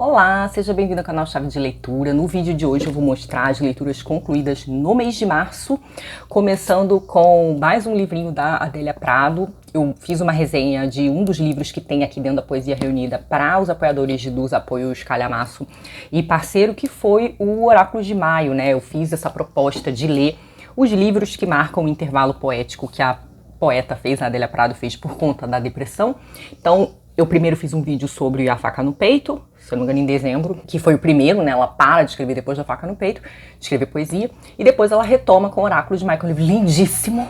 Olá, seja bem-vindo ao canal Chave de Leitura. No vídeo de hoje eu vou mostrar as leituras concluídas no mês de março, começando com mais um livrinho da Adélia Prado. Eu fiz uma resenha de um dos livros que tem aqui dentro da Poesia Reunida para os apoiadores dos apoios Calhamaço e Parceiro, que foi o Oráculo de Maio, né? Eu fiz essa proposta de ler os livros que marcam o intervalo poético que a poeta fez, a Adélia Prado fez por conta da depressão. Então, eu primeiro fiz um vídeo sobre A Faca no Peito, se eu não me engano em dezembro, que foi o primeiro, né? Ela para de escrever depois da Faca no Peito, de escrever poesia, e depois ela retoma com o Oráculo de Maio, um livro lindíssimo.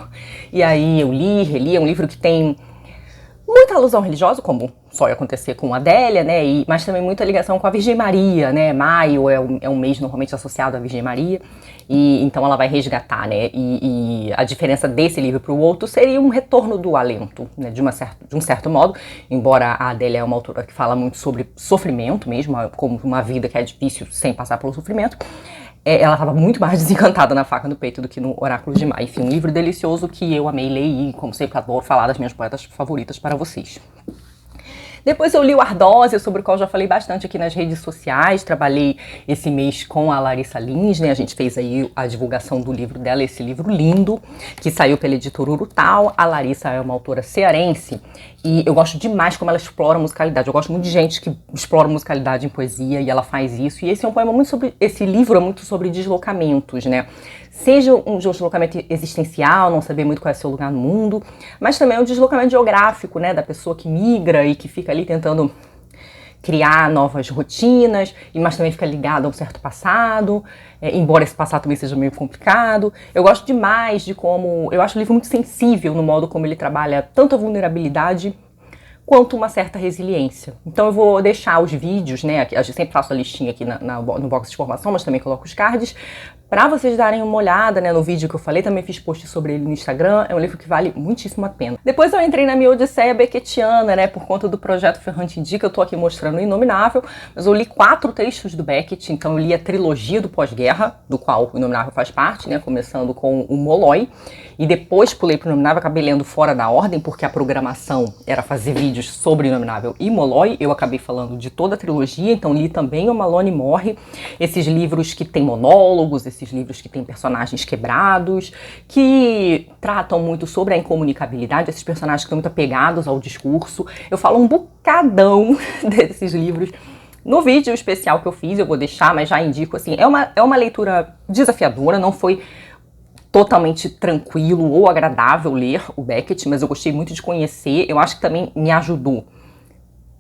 E aí eu li, reli, é um livro que tem muita alusão religiosa, como só ia acontecer com Adélia, né? Mas também muita ligação com a Virgem Maria, né? Maio é um mês normalmente associado à Virgem Maria, e então ela vai resgatar, né? E a diferença desse livro para o outro seria um retorno do alento, né? De um certo modo, embora a Adélia é uma autora que fala muito sobre sofrimento mesmo, como uma vida que é difícil sem passar pelo sofrimento. Ela estava muito mais desencantada na Faca no Peito do que no Oráculo de Maio. Enfim, um livro delicioso que eu amei ler e, como sempre, adoro falar das minhas poetas favoritas para vocês. Depois eu li o Ardósia, sobre o qual já falei bastante aqui nas redes sociais. Trabalhei esse mês com a Larissa Lins, né? A gente fez aí a divulgação do livro dela, esse livro lindo, que saiu pela editora Urutau. A Larissa é uma autora cearense e eu gosto demais como ela explora a musicalidade. Eu gosto muito de gente que explora musicalidade em poesia e ela faz isso. E esse é um poema muito sobre... Esse livro é muito sobre deslocamentos, né? Seja um deslocamento existencial, não saber muito qual é o seu lugar no mundo, mas também um deslocamento geográfico, né, da pessoa que migra e que fica ali tentando criar novas rotinas, mas também fica ligado a um certo passado, embora esse passado também seja meio complicado. Eu gosto demais de como... Eu acho o livro muito sensível no modo como ele trabalha tanto a vulnerabilidade quanto uma certa resiliência. Então eu vou deixar os vídeos, né, a gente sempre faço a listinha aqui no box de informação, mas também coloco os cards, para vocês darem uma olhada, né, no vídeo que eu falei. Também fiz post sobre ele no Instagram. É um livro que vale muitíssimo a pena. Depois eu entrei na minha odisseia beckettiana, né, por conta do projeto Ferrante Indica. Eu tô aqui mostrando o Inominável, mas eu li 4 textos do Beckett. Então eu li a trilogia do pós-guerra, do qual o Inominável faz parte, né, começando com o Molói, e depois pulei pro Inominável, acabei lendo fora da ordem, porque a programação era fazer vídeos sobre Inominável e Molói. Eu acabei falando de toda a trilogia, então li também O Malone Morre, esses livros que tem monólogos, esses livros que tem personagens quebrados, que tratam muito sobre a incomunicabilidade, esses personagens que estão muito apegados ao discurso. Eu falo um bocadão desses livros no vídeo especial que eu fiz, eu vou deixar, mas já indico, assim, é uma leitura desafiadora, não foi totalmente tranquilo ou agradável ler o Beckett, mas eu gostei muito de conhecer. Eu acho que também me ajudou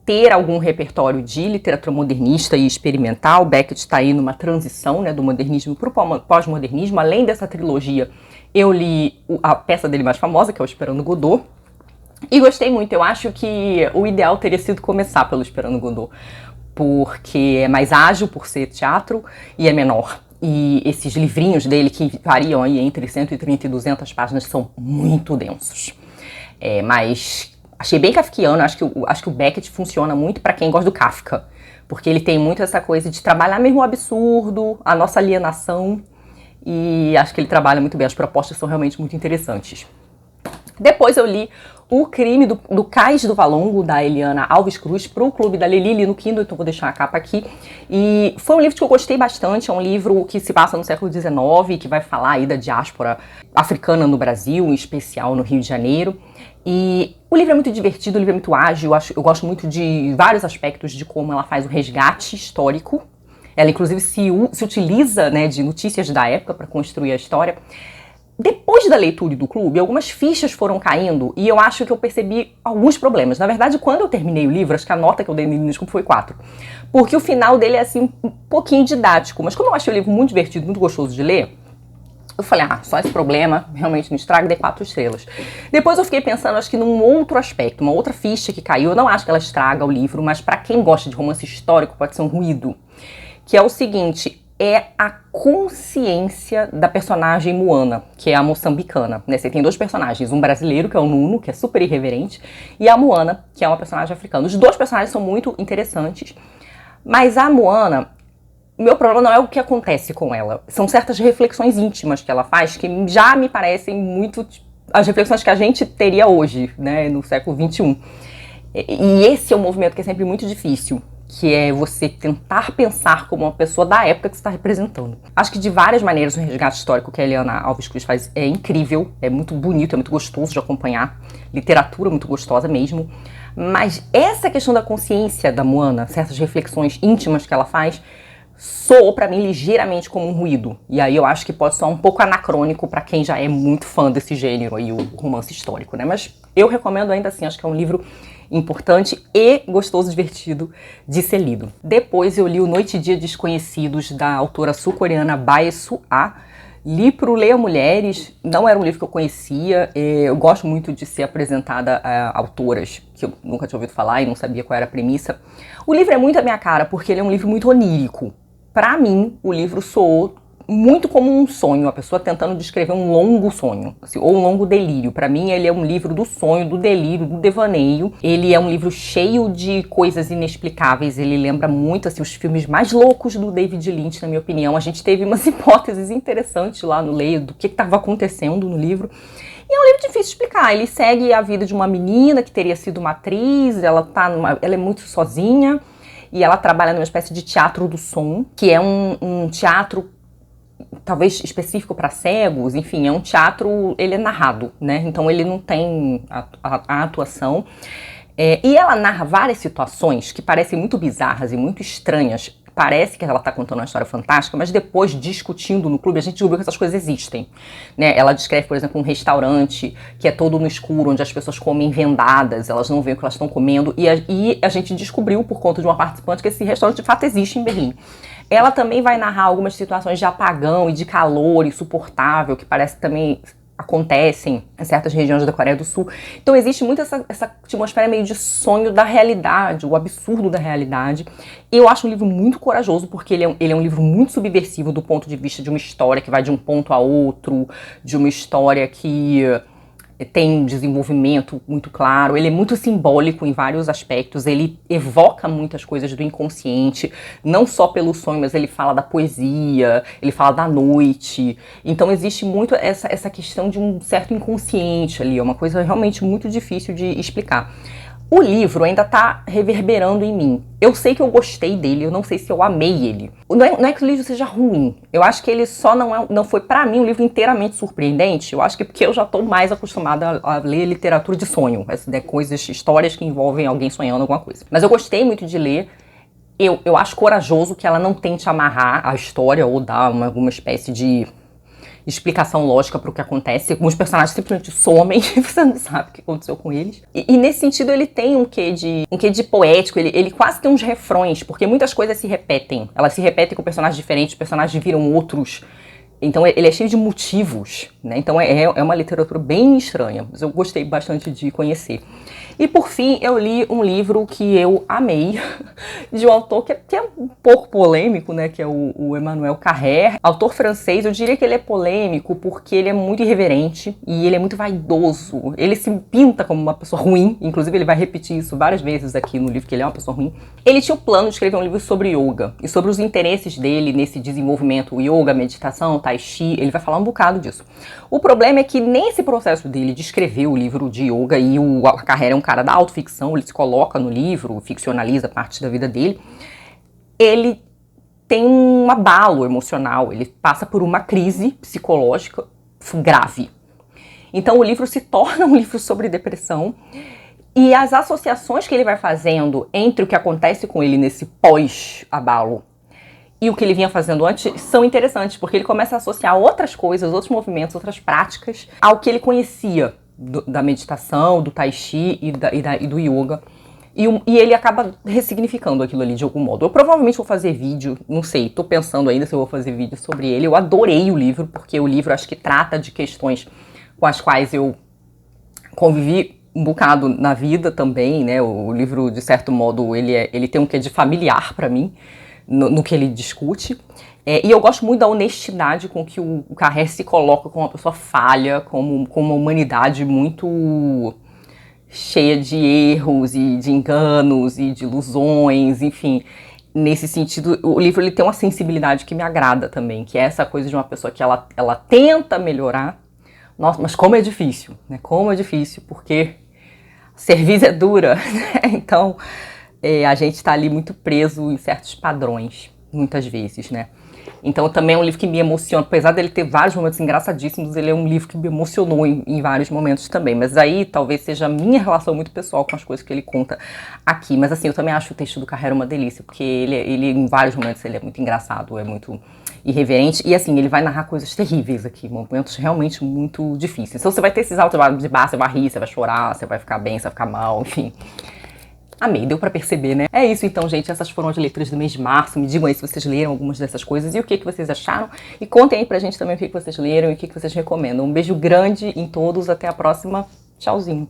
ter algum repertório de literatura modernista e experimental. Beckett está aí numa transição, né, do modernismo para o pós-modernismo. Além dessa trilogia, eu li a peça dele mais famosa, que é o Esperando Godot, e gostei muito. Eu acho que o ideal teria sido começar pelo Esperando Godot, porque é mais ágil por ser teatro e é menor. E esses livrinhos dele, que variam aí entre 130 e 200 páginas, são muito densos. Mas achei bem kafkiano. Acho que o Beckett funciona muito para quem gosta do Kafka, porque ele tem muito essa coisa de trabalhar mesmo o absurdo, a nossa alienação, e acho que ele trabalha muito bem. As propostas são realmente muito interessantes. Depois eu li O Crime do Cais do Valongo, da Eliana Alves Cruz, para o Clube da Lili no Kindle, então vou deixar a capa aqui. E foi um livro que eu gostei bastante, é um livro que se passa no século XIX, que vai falar aí da diáspora africana no Brasil, em especial no Rio de Janeiro. E o livro é muito divertido, o livro é muito ágil, eu gosto muito de vários aspectos de como ela faz o resgate histórico. Ela, inclusive, se utiliza, né, de notícias da época para construir a história. Depois da leitura do clube, algumas fichas foram caindo e eu acho que eu percebi alguns problemas. Na verdade, quando eu terminei o livro, acho que a nota que eu dei no início foi 4. Porque o final dele é, assim, um pouquinho didático. Mas como eu achei o livro muito divertido, muito gostoso de ler, eu falei, só esse problema, realmente não estraga, dei 4 estrelas. Depois eu fiquei pensando, acho que num outro aspecto, uma outra ficha que caiu. Eu não acho que ela estraga o livro, mas para quem gosta de romance histórico pode ser um ruído. Que é o seguinte... é a consciência da personagem Moana, que é a moçambicana, né? Você tem 2 personagens, um brasileiro, que é o Nuno, que é super irreverente, e a Moana, que é uma personagem africana. Os 2 personagens são muito interessantes, mas a Moana, meu problema não é o que acontece com ela, são certas reflexões íntimas que ela faz, que já me parecem muito as reflexões que a gente teria hoje, né, no século XXI. E esse é um movimento que é sempre muito difícil, que é você tentar pensar como uma pessoa da época que você está representando. Acho que de várias maneiras o resgate histórico que a Eliana Alves Cruz faz é incrível, é muito bonito, é muito gostoso de acompanhar, literatura muito gostosa mesmo, mas essa questão da consciência da Moana, certas reflexões íntimas que ela faz, soou pra mim ligeiramente como um ruído. E aí eu acho que pode soar um pouco anacrônico pra quem já é muito fã desse gênero aí, o romance histórico, né? Mas eu recomendo ainda assim, acho que é um livro importante e gostoso, divertido de ser lido. Depois eu li O Noite e Dia Desconhecidos, da autora sul-coreana Bae Su-ah. Li pro Leia Mulheres, não era um livro que eu conhecia, eu gosto muito de ser apresentada a autoras que eu nunca tinha ouvido falar e não sabia qual era a premissa. O livro é muito a minha cara, porque ele é um livro muito onírico. Pra mim, o livro soou muito como um sonho, a pessoa tentando descrever um longo sonho, assim, ou um longo delírio. Pra mim, ele é um livro do sonho, do delírio, do devaneio. Ele é um livro cheio de coisas inexplicáveis. Ele lembra muito assim, os filmes mais loucos do David Lynch, na minha opinião. A gente teve umas hipóteses interessantes lá no Leio do que estava acontecendo no livro. E é um livro difícil de explicar. Ele segue a vida de uma menina que teria sido uma atriz, ela é muito sozinha, e ela trabalha numa espécie de teatro do som, que é um teatro talvez específico para cegos, enfim, é um teatro, ele é narrado, né? Então ele não tem a atuação. E ela narra várias situações que parecem muito bizarras e muito estranhas. Parece que ela está contando uma história fantástica, mas depois, discutindo no clube, a gente descobriu que essas coisas existem, né? Ela descreve, por exemplo, um restaurante que é todo no escuro, onde as pessoas comem vendadas, elas não veem o que elas estão comendo, e a gente descobriu, por conta de uma participante, que esse restaurante de fato existe em Berlim. Ela também vai narrar algumas situações de apagão e de calor insuportável, que parece que também acontecem em certas regiões da Coreia do Sul. Então existe muito essa atmosfera meio de sonho da realidade, o absurdo da realidade. Eu acho um livro muito corajoso, porque ele é um livro muito subversivo do ponto de vista de uma história que vai de um ponto a outro, de uma história que tem um desenvolvimento muito claro, ele é muito simbólico em vários aspectos, ele evoca muitas coisas do inconsciente, não só pelo sonho, mas ele fala da poesia, ele fala da noite. Então existe muito essa questão de um certo inconsciente ali, é uma coisa realmente muito difícil de explicar. O livro ainda tá reverberando em mim. Eu sei que eu gostei dele, eu não sei se eu amei ele. Não é que o livro seja ruim. Eu acho que ele só não foi, pra mim, um livro inteiramente surpreendente. Eu acho que porque eu já tô mais acostumada a ler literatura de sonho. Coisas, histórias que envolvem alguém sonhando alguma coisa. Mas eu gostei muito de ler. Eu acho corajoso que ela não tente amarrar a história ou dar alguma espécie de explicação lógica para o que acontece. Alguns personagens simplesmente somem e você não sabe o que aconteceu com eles. E nesse sentido ele tem um quê de poético, ele quase tem uns refrões, porque muitas coisas se repetem. Elas se repetem com personagens diferentes, os personagens viram outros. Então ele é cheio de motivos, né? Então é uma literatura bem estranha, mas eu gostei bastante de conhecer. E por fim, eu li um livro que eu amei, de um autor que é um pouco polêmico, né? Que é o Emmanuel Carrère. Autor francês, eu diria que ele é polêmico porque ele é muito irreverente e ele é muito vaidoso. Ele se pinta como uma pessoa ruim, inclusive ele vai repetir isso várias vezes aqui no livro, que ele é uma pessoa ruim. Ele tinha o plano de escrever um livro sobre yoga e sobre os interesses dele nesse desenvolvimento, o yoga, meditação, tai chi, ele vai falar um bocado disso. O problema é que nesse processo dele de escrever o livro de yoga, e o Carrère é um cara da autoficção, ele se coloca no livro, ficcionaliza parte da vida dele, ele tem um abalo emocional, ele passa por uma crise psicológica grave. Então o livro se torna um livro sobre depressão, e as associações que ele vai fazendo entre o que acontece com ele nesse pós-abalo e o que ele vinha fazendo antes são interessantes, porque ele começa a associar outras coisas, outros movimentos, outras práticas ao que ele conhecia da meditação, do tai chi e do yoga. E ele acaba ressignificando aquilo ali de algum modo. Eu provavelmente vou fazer vídeo, não sei, tô pensando ainda se eu vou fazer vídeo sobre ele. Eu adorei o livro, porque o livro acho que trata de questões com as quais eu convivi um bocado na vida também, né? O livro, de certo modo, ele tem um quê de familiar pra mim, no que ele discute. E eu gosto muito da honestidade com que o Carrère se coloca como uma pessoa falha, como uma humanidade muito cheia de erros e de enganos e de ilusões, enfim. Nesse sentido, o livro ele tem uma sensibilidade que me agrada também, que é essa coisa de uma pessoa que ela tenta melhorar. Nossa, mas como é difícil, né? Como é difícil, porque cerviz é dura, né? Então a gente tá ali muito preso em certos padrões, muitas vezes, né? Então também é um livro que me emociona, apesar dele ter vários momentos engraçadíssimos, ele é um livro que me emocionou em vários momentos também, mas aí talvez seja a minha relação muito pessoal com as coisas que ele conta aqui, mas assim, eu também acho o texto do Carrera uma delícia, porque ele em vários momentos ele é muito engraçado, é muito irreverente, e assim, ele vai narrar coisas terríveis aqui, momentos realmente muito difíceis. Então você vai ter esses altos de bar, você vai rir, você vai chorar, você vai ficar bem, você vai ficar mal, enfim. Amei, deu pra perceber, né? É isso então, gente. Essas foram as leituras do mês de março. Me digam aí se vocês leram algumas dessas coisas e o que vocês acharam. E contem aí pra gente também o que vocês leram e o que vocês recomendam. Um beijo grande em todos. Até a próxima. Tchauzinho.